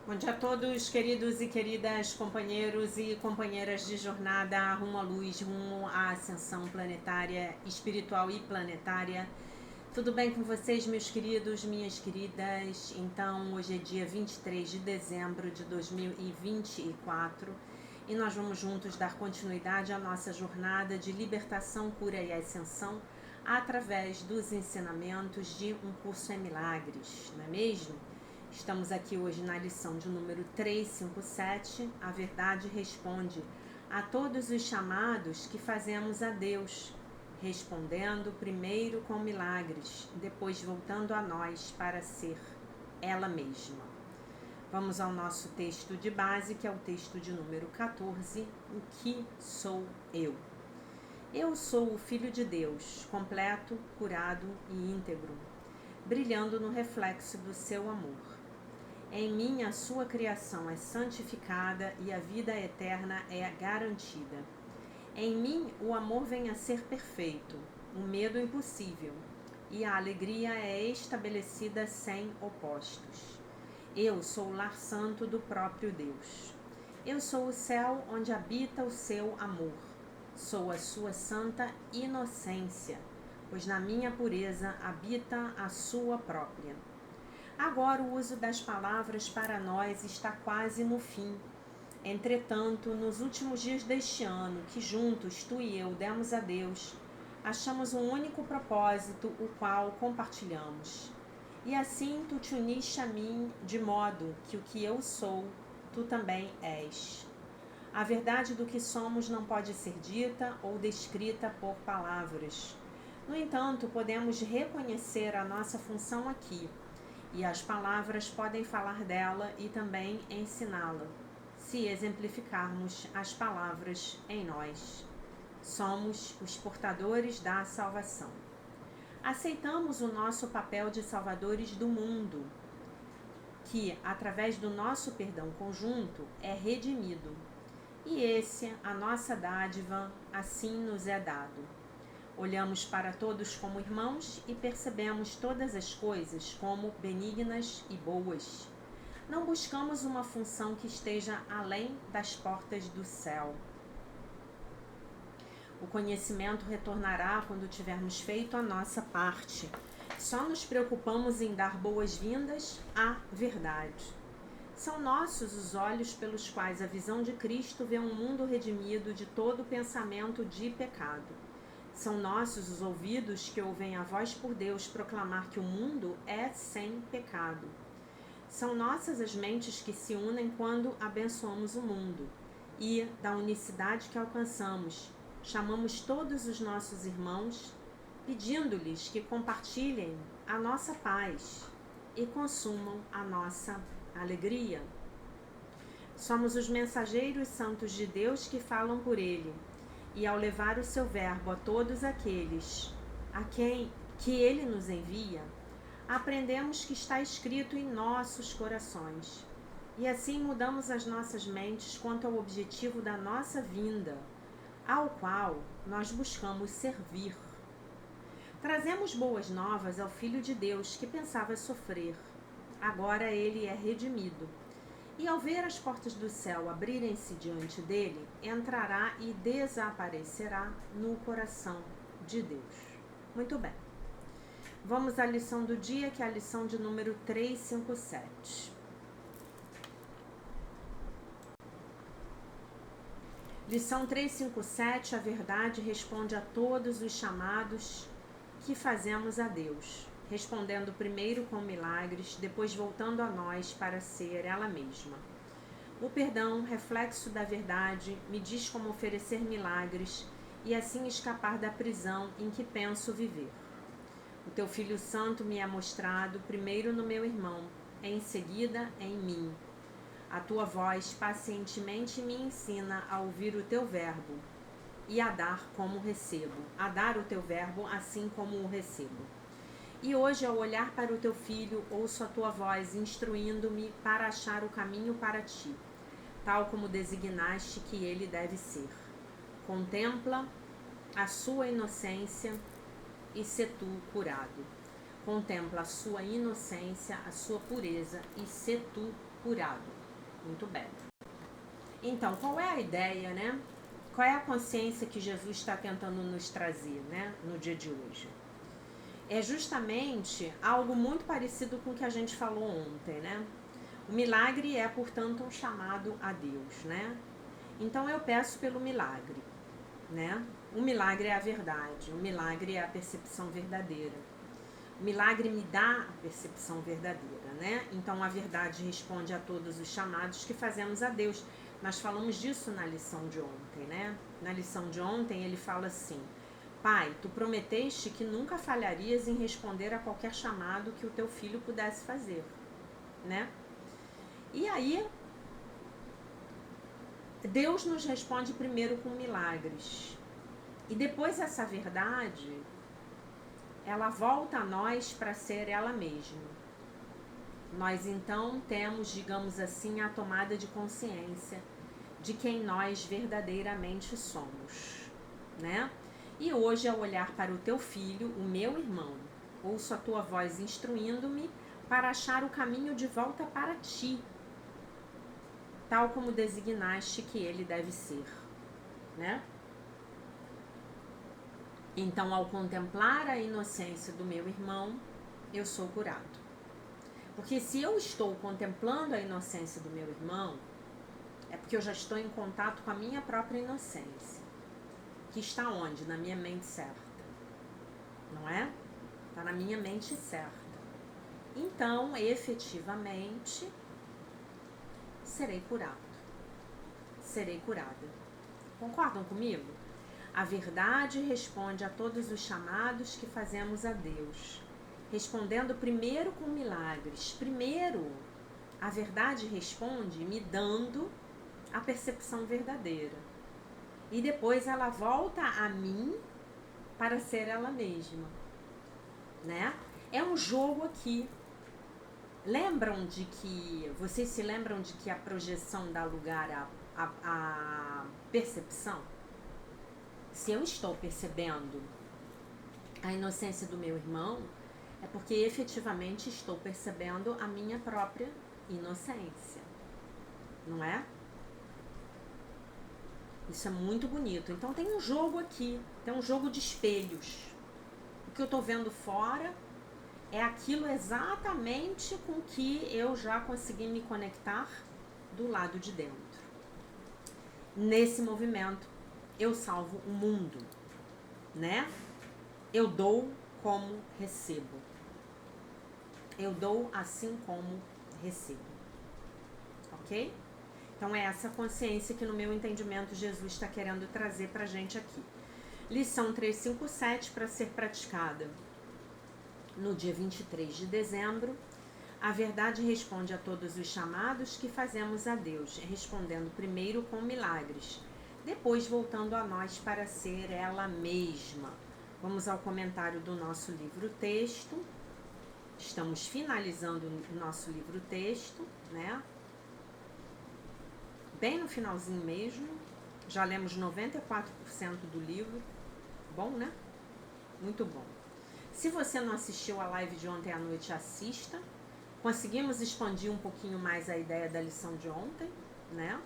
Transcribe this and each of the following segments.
Bom dia a todos, queridos e queridas companheiros e companheiras de jornada rumo à luz, rumo à ascensão planetária, espiritual e planetária. Tudo bem com vocês, meus queridos, minhas queridas? Então, hoje é dia 23 de dezembro de 2024 e nós vamos juntos dar continuidade à nossa jornada de libertação, cura e ascensão através dos ensinamentos de Um Curso em Milagres, não é mesmo? Estamos aqui hoje na lição de número 357. A verdade responde a todos os chamados que fazemos a Deus, respondendo primeiro com milagres, depois voltando a nós para ser ela mesma. Vamos ao nosso texto de base, que é o texto de número 14. O que sou eu? Eu sou o Filho de Deus, completo, curado e íntegro, brilhando no reflexo do seu amor. Em mim a sua criação é santificada e a vida eterna é garantida. Em mim o amor vem a ser perfeito, o medo impossível, e a alegria é estabelecida sem opostos. Eu sou o lar santo do próprio Deus. Eu sou o céu onde habita o seu amor. Sou a sua santa inocência, pois na minha pureza habita a sua própria. Agora o uso das palavras para nós está quase no fim. Entretanto, nos últimos dias deste ano, que juntos, tu e eu, demos a Deus, achamos um único propósito, o qual compartilhamos. E assim tu te uniste a mim, de modo que o que eu sou, tu também és. A verdade do que somos não pode ser dita ou descrita por palavras. No entanto, podemos reconhecer a nossa função aqui, e as palavras podem falar dela e também ensiná-la, se exemplificarmos as palavras em nós. Somos os portadores da salvação. Aceitamos o nosso papel de salvadores do mundo, que, através do nosso perdão conjunto, é redimido. E esse, a nossa dádiva, assim nos é dado. Olhamos para todos como irmãos e percebemos todas as coisas como benignas e boas. Não buscamos uma função que esteja além das portas do céu. O conhecimento retornará quando tivermos feito a nossa parte. Só nos preocupamos em dar boas-vindas à verdade. São nossos os olhos pelos quais a visão de Cristo vê um mundo redimido de todo pensamento de pecado. São nossos os ouvidos que ouvem a voz por Deus proclamar que o mundo é sem pecado. São nossas as mentes que se unem quando abençoamos o mundo. E, da unicidade que alcançamos, chamamos todos os nossos irmãos, pedindo-lhes que compartilhem a nossa paz e consumam a nossa alegria. Somos os mensageiros santos de Deus que falam por Ele, e ao levar o seu verbo a todos aqueles a quem que ele nos envia, aprendemos que está escrito em nossos corações. E assim mudamos as nossas mentes quanto ao objetivo da nossa vinda, ao qual nós buscamos servir. Trazemos boas novas ao Filho de Deus que pensava sofrer. Agora ele é redimido. E ao ver as portas do céu abrirem-se diante dele, entrará e desaparecerá no coração de Deus. Muito bem. Vamos à lição do dia, que é a lição de número 357. Lição 357, a verdade responde a todos os chamados que fazemos a Deus, respondendo primeiro com milagres, depois voltando a nós para ser ela mesma. O perdão, reflexo da verdade, me diz como oferecer milagres e assim escapar da prisão em que penso viver. O teu Filho Santo me é mostrado primeiro no meu irmão, em seguida em mim. A tua voz pacientemente me ensina a ouvir o teu verbo e a dar como recebo, a dar o teu verbo assim como o recebo. E hoje, ao olhar para o teu filho, ouço a tua voz instruindo-me para achar o caminho para ti, tal como designaste que ele deve ser. Contempla a sua inocência e sê tu curado. Contempla a sua inocência, a sua pureza e sê tu curado. Muito bem. Então, qual é a ideia, né? Qual é a consciência que Jesus está tentando nos trazer, né, no dia de hoje? É justamente algo muito parecido com o que a gente falou ontem, né? O milagre é, portanto, um chamado a Deus, né? Então eu peço pelo milagre, né? O milagre é a verdade, o milagre é a percepção verdadeira. O milagre me dá a percepção verdadeira, né? Então a verdade responde a todos os chamados que fazemos a Deus. Nós falamos disso na lição de ontem, né? Na lição de ontem ele fala assim: Pai, tu prometeste que nunca falharias em responder a qualquer chamado que o teu filho pudesse fazer, né? E aí, Deus nos responde primeiro com milagres. E depois essa verdade, ela volta a nós para ser ela mesma. Nós então temos, digamos assim, a tomada de consciência de quem nós verdadeiramente somos, né? E hoje, ao olhar para o teu filho, o meu irmão, ouço a tua voz instruindo-me para achar o caminho de volta para ti, tal como designaste que ele deve ser, né? Então, ao contemplar a inocência do meu irmão, eu sou curado. Porque se eu estou contemplando a inocência do meu irmão, é porque eu já estou em contato com a minha própria inocência. Que está onde? Na minha mente certa. Não é? Está na minha mente certa. Então, efetivamente, serei curado. Serei curada. Concordam comigo? A verdade responde a todos os chamados que fazemos a Deus, respondendo primeiro com milagres. Primeiro, a verdade responde me dando a percepção verdadeira. E depois ela volta a mim para ser ela mesma, né? É um jogo aqui. Vocês se lembram de que a projeção dá lugar à percepção? Se eu estou percebendo a inocência do meu irmão, é porque efetivamente estou percebendo a minha própria inocência, não é? Isso é muito bonito. Então tem um jogo aqui, tem um jogo de espelhos. O que eu estou vendo fora é aquilo exatamente com que eu já consegui me conectar do lado de dentro. Nesse movimento, eu salvo o mundo, né? Eu dou como recebo. Eu dou assim como recebo. Ok? Então é essa consciência que no meu entendimento Jesus está querendo trazer pra gente aqui. Lição 357 para ser praticada no dia 23 de dezembro. A verdade responde a todos os chamados que fazemos a Deus, respondendo primeiro com milagres, depois voltando a nós para ser ela mesma. Vamos ao comentário do nosso livro-texto. Estamos finalizando o nosso livro-texto, né? Bem no finalzinho mesmo. Já lemos 94% do livro. Bom, né? Muito bom. Se você não assistiu a live de ontem à noite, assista. Conseguimos expandir um pouquinho mais a ideia da lição de ontem, né?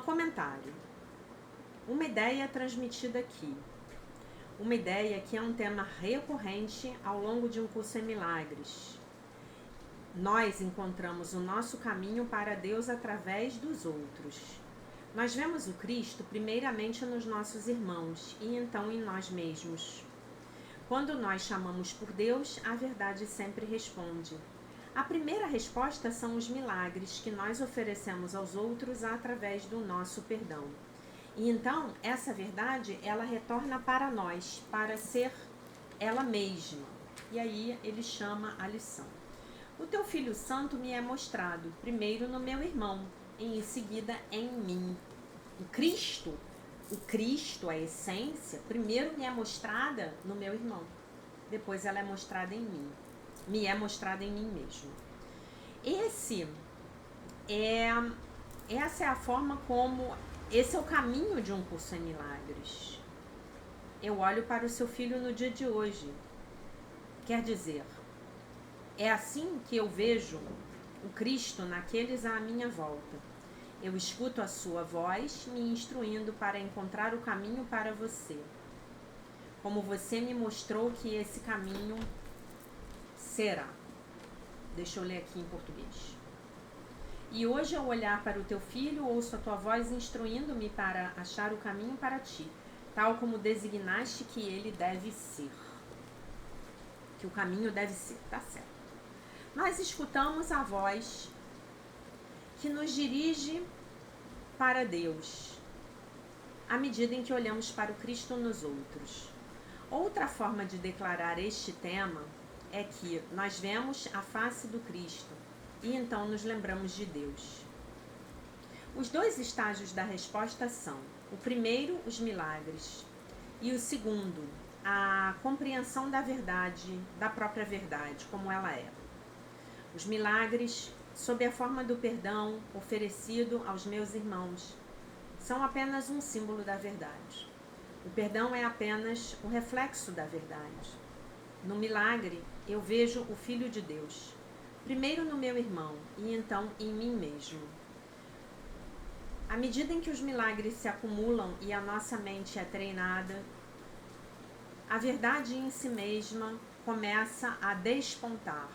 Comentário. Uma ideia transmitida aqui. Uma ideia que é um tema recorrente ao longo de um curso em milagres. Nós encontramos o nosso caminho para Deus através dos outros. Nós vemos o Cristo primeiramente nos nossos irmãos e então em nós mesmos. Quando nós chamamos por Deus, a verdade sempre responde. A primeira resposta são os milagres que nós oferecemos aos outros através do nosso perdão. E então, essa verdade, ela retorna para nós, para ser ela mesma. E aí ele chama a lição. O teu Filho Santo me é mostrado, primeiro no meu irmão, e em seguida em mim. O Cristo, a essência, primeiro me é mostrada no meu irmão, depois ela é mostrada em mim, me é mostrada em mim mesmo. Essa é a forma como, esse é o caminho de um curso em milagres. Eu olho para o seu filho no dia de hoje. Quer dizer, é assim que eu vejo o Cristo naqueles à minha volta. Eu escuto a sua voz me instruindo para encontrar o caminho para você. Como você me mostrou que esse caminho será. Deixa eu ler aqui em português. E hoje, ao olhar para o teu filho, ouço a tua voz instruindo-me para achar o caminho para ti, tal como designaste que ele deve ser. Que o caminho deve ser, tá certo. Nós escutamos a voz que nos dirige para Deus, à medida em que olhamos para o Cristo nos outros. Outra forma de declarar este tema é que nós vemos a face do Cristo e então nos lembramos de Deus. Os dois estágios da resposta são: o primeiro, os milagres, e o segundo, a compreensão da verdade, da própria verdade, como ela é. Os milagres, sob a forma do perdão oferecido aos meus irmãos, são apenas um símbolo da verdade. O perdão é apenas o reflexo da verdade. No milagre, eu vejo o Filho de Deus, primeiro no meu irmão e então em mim mesmo. À medida em que os milagres se acumulam e a nossa mente é treinada, a verdade em si mesma começa a despontar.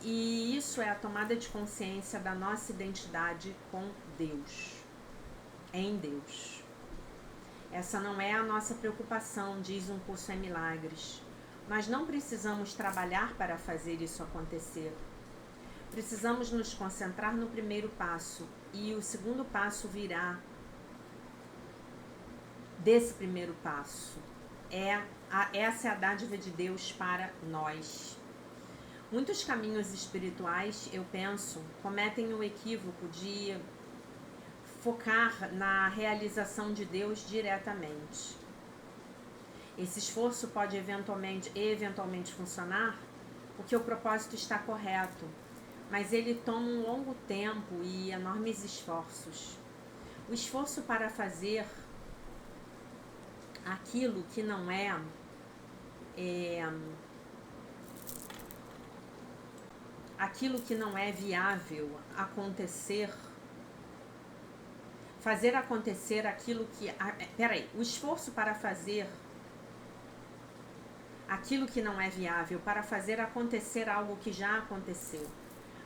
E isso é a tomada de consciência da nossa identidade com Deus, em Deus. Essa não é a nossa preocupação, diz Um Curso em Milagres. Mas não precisamos trabalhar para fazer isso acontecer. Precisamos nos concentrar no primeiro passo e o segundo passo virá desse primeiro passo. Essa é a dádiva de Deus para nós. Muitos caminhos espirituais, eu penso, cometem o equívoco de focar na realização de Deus diretamente. Esse esforço pode eventualmente funcionar, porque o propósito está correto, mas ele toma um longo tempo e enormes esforços. O esforço para fazer aquilo que não é aquilo que não é viável acontecer, fazer acontecer aquilo que... o esforço para fazer aquilo que não é viável, para fazer acontecer algo que já aconteceu,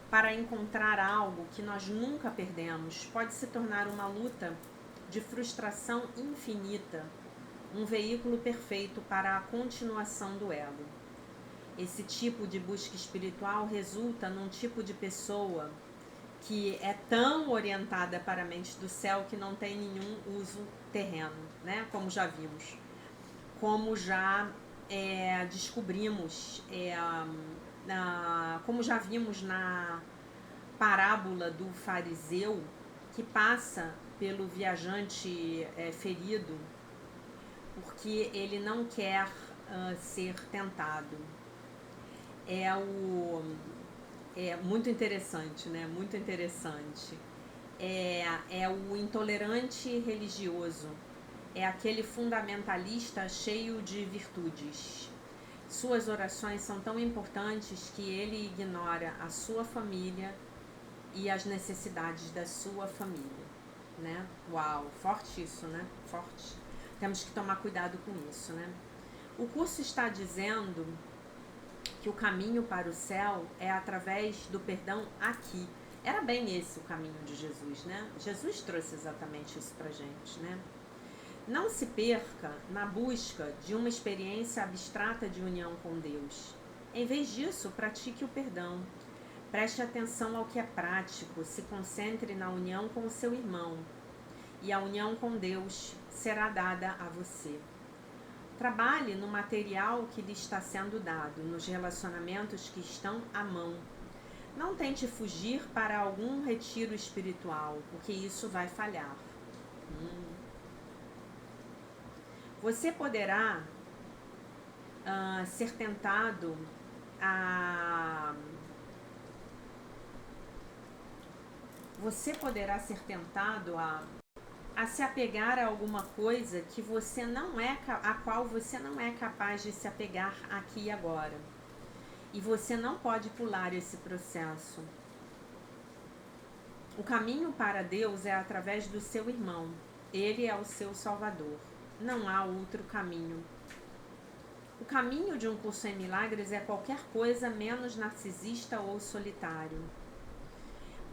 para encontrar algo que nós nunca perdemos, pode se tornar uma luta de frustração infinita, um veículo perfeito para a continuação do ego. Esse tipo de busca espiritual resulta num tipo de pessoa que é tão orientada para a mente do céu que não tem nenhum uso terreno, né? Como já vimos. Como já descobrimos, como já vimos na parábola do fariseu, que passa pelo viajante ferido, porque ele não quer ser tentado. É muito interessante, né? Muito interessante. É o intolerante religioso. É aquele fundamentalista cheio de virtudes. Suas orações são tão importantes que ele ignora a sua família e as necessidades da sua família, né? Uau, forte isso, né? Forte. Temos que tomar cuidado com isso, né? O curso está dizendo que o caminho para o céu é através do perdão aqui. Era bem esse o caminho de Jesus, né? Jesus trouxe exatamente isso pra gente, né? Não se perca na busca de uma experiência abstrata de união com Deus. Em vez disso, pratique o perdão. Preste atenção ao que é prático, se concentre na união com o seu irmão. E a união com Deus será dada a você. Trabalhe no material que lhe está sendo dado, nos relacionamentos que estão à mão. Não tente fugir para algum retiro espiritual, porque isso vai falhar. Você poderá ser tentado a... se apegar a alguma coisa que você não é, a qual você não é capaz de se apegar aqui e agora. E você não pode pular esse processo. O caminho para Deus é através do seu irmão. Ele é o seu Salvador. Não há outro caminho. O caminho de um curso em milagres é qualquer coisa menos narcisista ou solitário.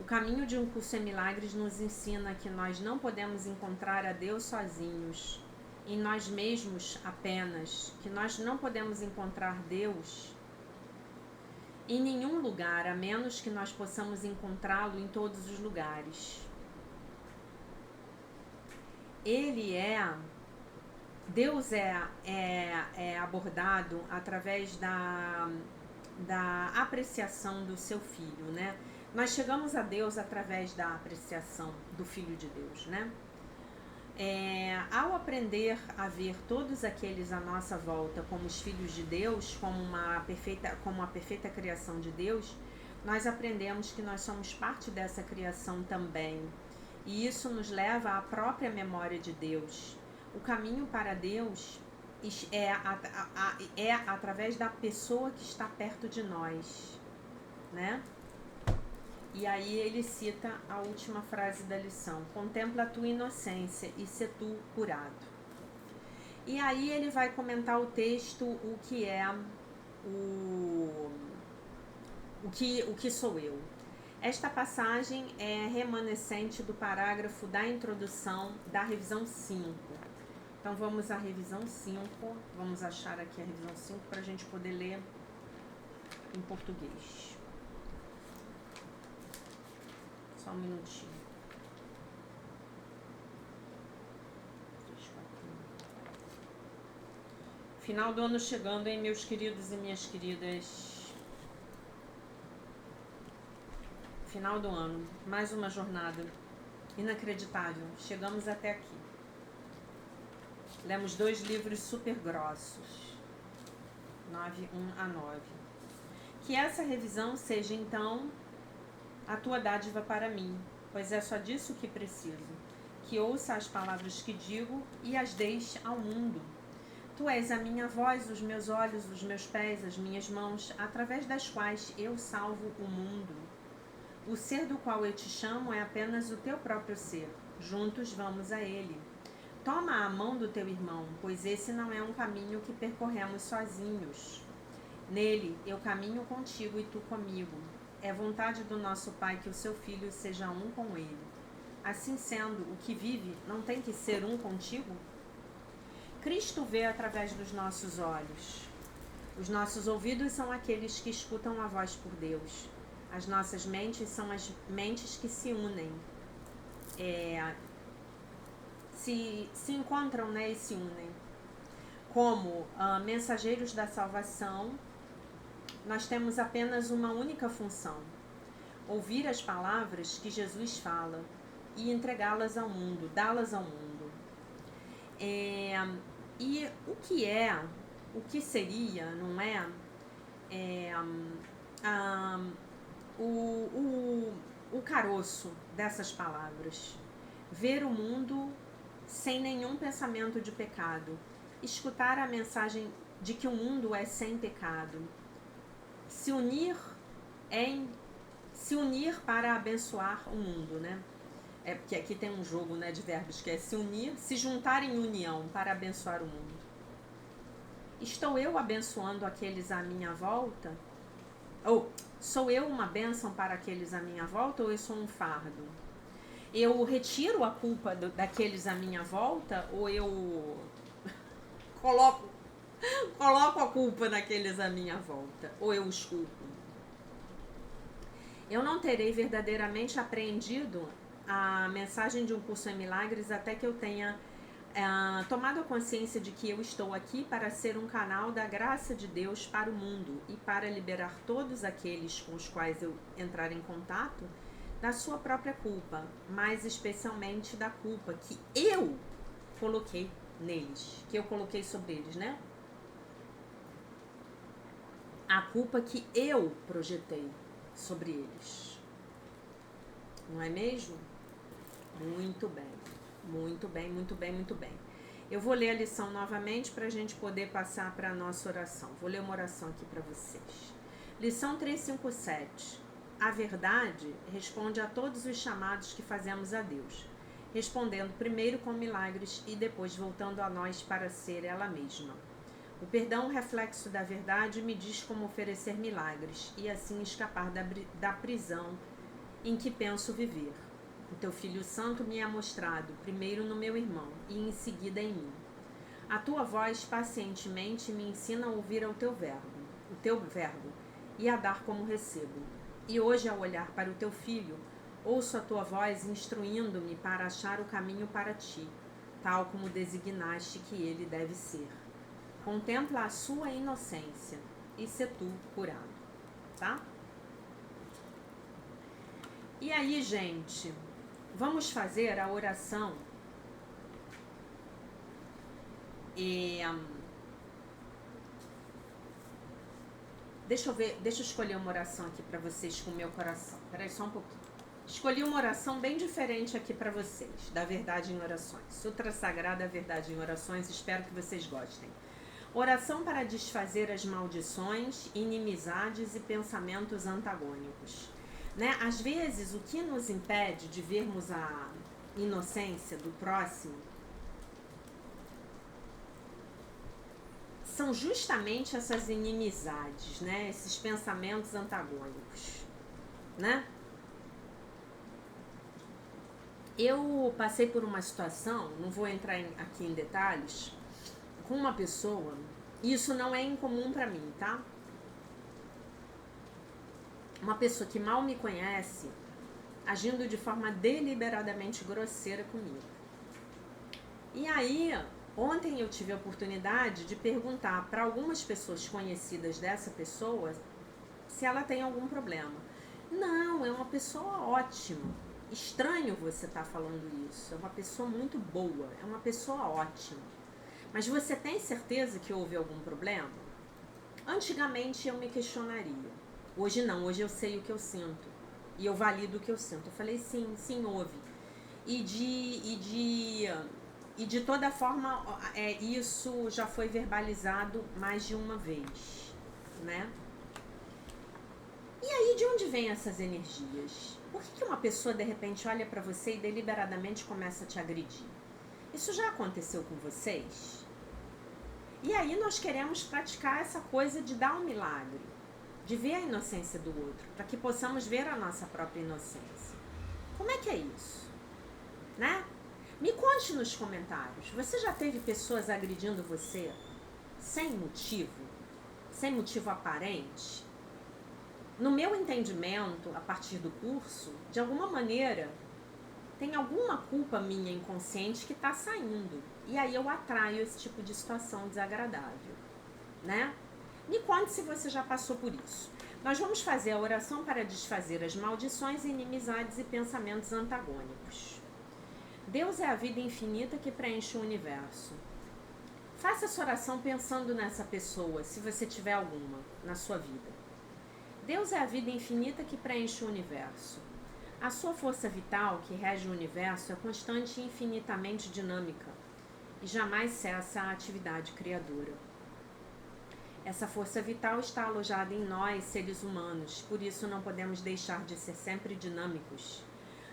O caminho de um curso em milagres nos ensina que nós não podemos encontrar a Deus sozinhos, em nós mesmos apenas, que nós não podemos encontrar Deus em nenhum lugar, a menos que nós possamos encontrá-lo em todos os lugares. Deus é abordado através da apreciação do seu Filho, né? Nós chegamos a Deus através da apreciação do Filho de Deus, né? Ao aprender a ver todos aqueles à nossa volta como os filhos de Deus, como a perfeita criação de Deus, nós aprendemos que nós somos parte dessa criação também. E isso nos leva à própria memória de Deus. O caminho para Deus é através da pessoa que está perto de nós, né? E aí ele cita a última frase da lição: contempla a tua inocência e se tu curado. E aí ele vai comentar o texto, o que sou eu. Esta passagem é remanescente do parágrafo da introdução da revisão 5. Então vamos à revisão 5, vamos achar aqui a revisão 5 para a gente poder ler em português. Só um minutinho. Final do ano chegando, hein, meus queridos e minhas queridas. Final do ano, mais uma jornada inacreditável. Chegamos até aqui. Lemos 2 livros super grossos, 9:1 a 9. Que essa revisão seja, então, a tua dádiva para mim, pois é só disso que preciso, que ouça as palavras que digo e as deixe ao mundo. Tu és a minha voz, os meus olhos, os meus pés, as minhas mãos, através das quais eu salvo o mundo. O ser do qual eu te chamo é apenas o teu próprio ser. Juntos vamos a ele. Toma a mão do teu irmão, pois esse não é um caminho que percorremos sozinhos. Nele eu caminho contigo e tu comigo. É vontade do nosso Pai que o seu Filho seja um com ele. Assim sendo, o que vive não tem que ser um contigo? Cristo vê através dos nossos olhos. Os nossos ouvidos são aqueles que escutam a voz por Deus. As nossas mentes são as mentes que se unem. Se encontram, né, e se unem. Como mensageiros da salvação, nós temos apenas uma única função: ouvir as palavras que Jesus fala e entregá-las ao mundo, dá-las ao mundo. E o que seria, não é? O caroço dessas palavras: ver o mundo sem nenhum pensamento de pecado, escutar a mensagem de que o mundo é sem pecado, se unir para abençoar o mundo, né? É porque aqui tem um jogo, né, de verbos que é se unir, se juntar em união para abençoar o mundo. Estou eu abençoando aqueles à minha volta? Ou sou eu uma bênção para aqueles à minha volta, ou eu sou um fardo? Eu retiro a culpa daqueles à minha volta, ou eu coloco a culpa naqueles à minha volta, ou eu os culpo? Eu não terei verdadeiramente apreendido a mensagem de um curso em milagres até que eu tenha tomado a consciência de que eu estou aqui para ser um canal da graça de Deus para o mundo e para liberar todos aqueles com os quais eu entrar em contato da sua própria culpa, mais especialmente da culpa que eu coloquei neles, que eu coloquei sobre eles, né? A culpa que eu projetei sobre eles. Não é mesmo? Muito bem, muito bem, muito bem, muito bem. Eu vou ler a lição novamente para a gente poder passar para a nossa oração. Vou ler uma oração aqui para vocês. Lição 357. a verdade responde a todos os chamados que fazemos a Deus, respondendo primeiro com milagres e depois voltando a nós para ser ela mesma. O perdão, reflexo da verdade, me diz como oferecer milagres e assim escapar da prisão em que penso viver. O teu Filho Santo me é mostrado, primeiro no meu irmão e em seguida em mim. A tua voz pacientemente me ensina a ouvir o teu verbo, e a dar como recebo. E hoje, ao olhar para o teu Filho, ouço a tua voz instruindo-me para achar o caminho para ti, tal como designaste que ele deve ser. Contempla a sua inocência e se tu curado, tá? E aí, gente, vamos fazer a oração. Deixa eu escolher uma oração aqui para vocês com o meu coração. Peraí só um pouquinho. Escolhi uma oração bem diferente aqui para vocês, da Verdade em Orações. Sutra Sagrada, Verdade em Orações, espero que vocês gostem. Oração para desfazer as maldições, inimizades e pensamentos antagônicos. Né? Às vezes, o que nos impede de vermos a inocência do próximo são justamente essas inimizades, né? Esses pensamentos antagônicos, né? Eu passei por uma situação, não vou entrar aqui em detalhes, com uma pessoa, isso não é incomum para mim, tá? Uma pessoa que mal me conhece, agindo de forma deliberadamente grosseira comigo. E aí, ontem eu tive a oportunidade de perguntar para algumas pessoas conhecidas dessa pessoa se ela tem algum problema. Não, é uma pessoa ótima. Estranho você estar falando isso. É uma pessoa muito boa, é uma pessoa ótima. Mas você tem certeza que houve algum problema? Antigamente eu me questionaria. Hoje não, hoje eu sei o que eu sinto. E eu valido o que eu sinto. Eu falei, sim, houve. E de toda forma, isso já foi verbalizado mais de uma vez, né? E aí, de onde vêm essas energias? Por que uma pessoa, de repente, olha para você e deliberadamente começa a te agredir? Isso já aconteceu com vocês? E aí nós queremos praticar essa coisa de dar um milagre, de ver a inocência do outro, para que possamos ver a nossa própria inocência. Como é que é isso? Né? Me conte nos comentários, você já teve pessoas agredindo você sem motivo aparente? No meu entendimento, a partir do curso, de alguma maneira, tem alguma culpa minha inconsciente que está saindo. E aí eu atraio esse tipo de situação desagradável, né? Me conte se você já passou por isso. Nós vamos fazer a oração para desfazer as maldições, inimizades e pensamentos antagônicos. Deus é a vida infinita que preenche o universo. Faça essa oração pensando nessa pessoa, se você tiver alguma na sua vida. Deus é a vida infinita que preenche o universo. A sua força vital, que rege o universo, é constante e infinitamente dinâmica e jamais cessa a atividade criadora. Essa força vital está alojada em nós, seres humanos, por isso não podemos deixar de ser sempre dinâmicos.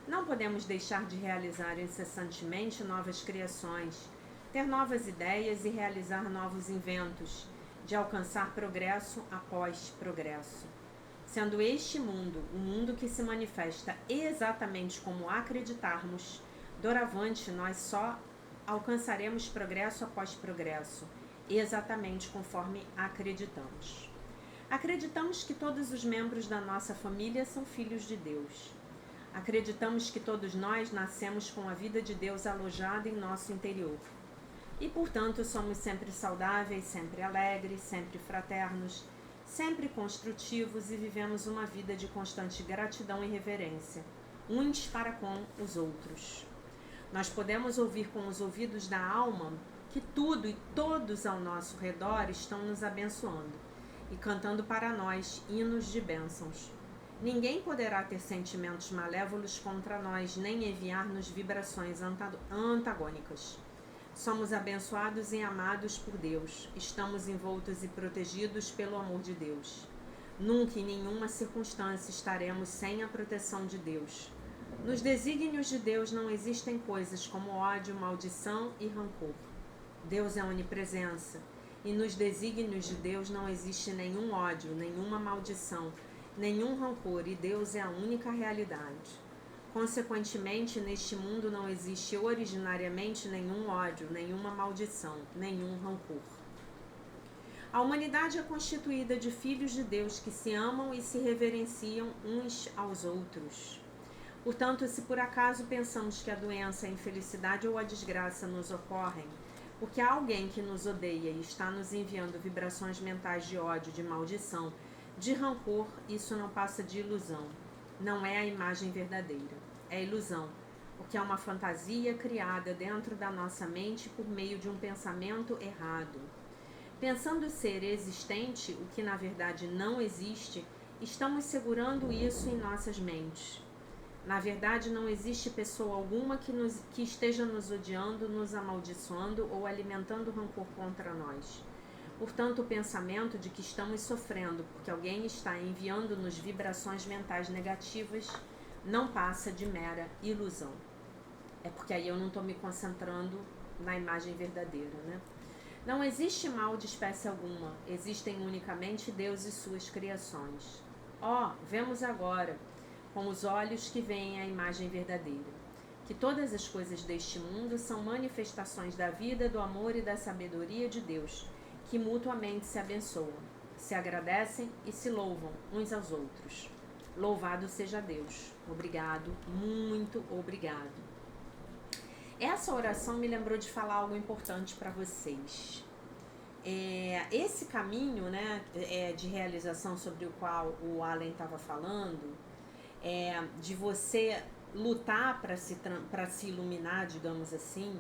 Não podemos deixar de realizar incessantemente novas criações, ter novas ideias e realizar novos inventos, de alcançar progresso após progresso. Sendo este mundo um mundo que se manifesta exatamente como acreditarmos, doravante nós só alcançaremos progresso após progresso, exatamente conforme acreditamos. Acreditamos que todos os membros da nossa família são filhos de Deus. Acreditamos que todos nós nascemos com a vida de Deus alojada em nosso interior. E, portanto, somos sempre saudáveis, sempre alegres, sempre fraternos, sempre construtivos e vivemos uma vida de constante gratidão e reverência, uns para com os outros. Nós podemos ouvir com os ouvidos da alma que tudo e todos ao nosso redor estão nos abençoando e cantando para nós hinos de bênçãos. Ninguém poderá ter sentimentos malévolos contra nós, nem enviar-nos vibrações antagônicas. Somos abençoados e amados por Deus. Estamos envoltos e protegidos pelo amor de Deus. Nunca, em nenhuma circunstância, estaremos sem a proteção de Deus. Nos desígnios de Deus não existem coisas como ódio, maldição e rancor. Deus é onipresença, e nos desígnios de Deus não existe nenhum ódio, nenhuma maldição, nenhum rancor, e Deus é a única realidade. Consequentemente, neste mundo não existe originariamente nenhum ódio, nenhuma maldição, nenhum rancor. A humanidade é constituída de filhos de Deus que se amam e se reverenciam uns aos outros. Portanto, se por acaso pensamos que a doença, a infelicidade ou a desgraça nos ocorrem, porque há alguém que nos odeia e está nos enviando vibrações mentais de ódio, de maldição, de rancor, isso não passa de ilusão. Não é a imagem verdadeira. É ilusão, porque é uma fantasia criada dentro da nossa mente por meio de um pensamento errado. Pensando ser existente, o que na verdade não existe, estamos segurando isso em nossas mentes. Na verdade, não existe pessoa alguma que esteja nos odiando, nos amaldiçoando ou alimentando rancor contra nós. Portanto, o pensamento de que estamos sofrendo porque alguém está enviando-nos vibrações mentais negativas não passa de mera ilusão. É porque aí eu não estou me concentrando na imagem verdadeira, né? Não existe mal de espécie alguma, existem unicamente Deus e suas criações. Vemos agora, com os olhos que veem a imagem verdadeira, que todas as coisas deste mundo são manifestações da vida, do amor e da sabedoria de Deus, que mutuamente se abençoam, se agradecem e se louvam uns aos outros. Louvado seja Deus. Obrigado, muito obrigado. Essa oração me lembrou de falar algo importante para vocês. Esse caminho, né, de realização sobre o qual o Allen estava falando, de você lutar para se iluminar, digamos assim,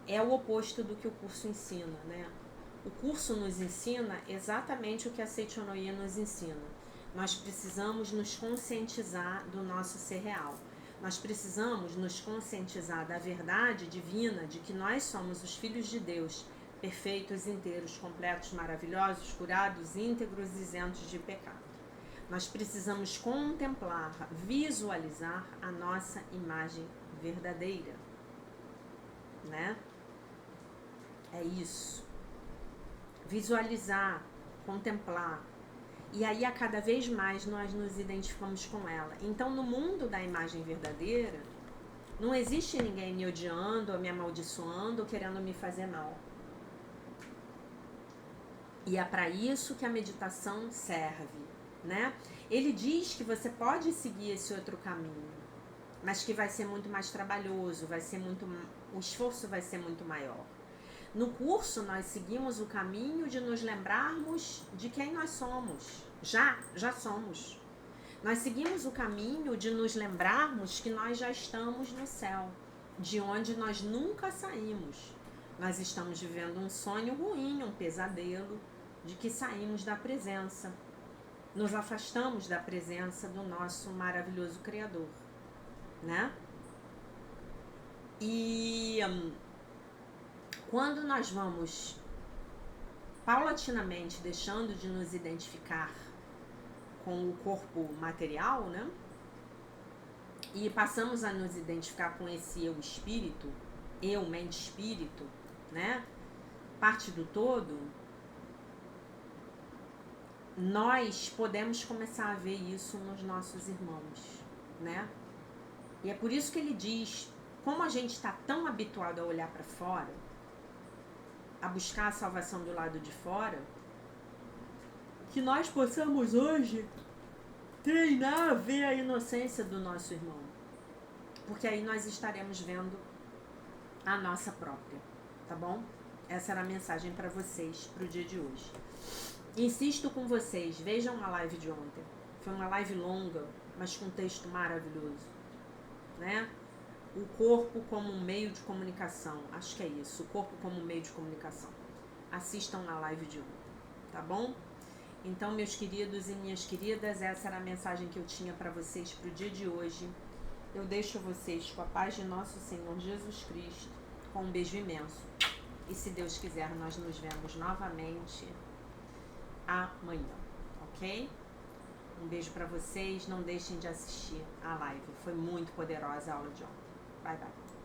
é o oposto do que o curso ensina, né? O curso nos ensina exatamente o que a Seichonoye nos ensina. Nós precisamos nos conscientizar do nosso ser real. Nós precisamos nos conscientizar da verdade divina de que nós somos os filhos de Deus, perfeitos, inteiros, completos, maravilhosos, curados, íntegros, isentos de pecado. Nós precisamos contemplar, visualizar a nossa imagem verdadeira, né? É isso. Visualizar, contemplar. E aí, a cada vez mais, nós nos identificamos com ela. Então, no mundo da imagem verdadeira, não existe ninguém me odiando, ou me amaldiçoando, ou querendo me fazer mal. E é para isso que a meditação serve, né? Ele diz que você pode seguir esse outro caminho, mas que vai ser muito mais trabalhoso, o esforço vai ser muito maior. No curso, nós seguimos o caminho de nos lembrarmos de quem nós somos. Já somos. Nós seguimos o caminho de nos lembrarmos que nós já estamos no céu, de onde nós nunca saímos. Nós estamos vivendo um sonho ruim, um pesadelo, de que saímos da presença. Nos afastamos da presença do nosso maravilhoso Criador, né? E quando nós vamos paulatinamente deixando de nos identificar com o corpo material, né? E passamos a nos identificar com esse eu espírito, eu, mente, espírito, né? Parte do todo, nós podemos começar a ver isso nos nossos irmãos, né? E é por isso que ele diz, como a gente está tão habituado a olhar para fora, a buscar a salvação do lado de fora, que nós possamos hoje treinar a ver a inocência do nosso irmão. Porque aí nós estaremos vendo a nossa própria, tá bom? Essa era a mensagem para vocês, para o dia de hoje. Insisto com vocês, vejam a live de ontem. Foi uma live longa, mas com um texto maravilhoso, né? O corpo como um meio de comunicação. Acho que é isso, o corpo como um meio de comunicação. Assistam na live de ontem, tá bom? Então, meus queridos e minhas queridas, essa era a mensagem que eu tinha para vocês para o dia de hoje. Eu deixo vocês com a paz de nosso Senhor Jesus Cristo, com um beijo imenso. E se Deus quiser, nós nos vemos novamente amanhã, ok? Um beijo para vocês, não deixem de assistir a live. Foi muito poderosa a aula de ontem. Bye, bye.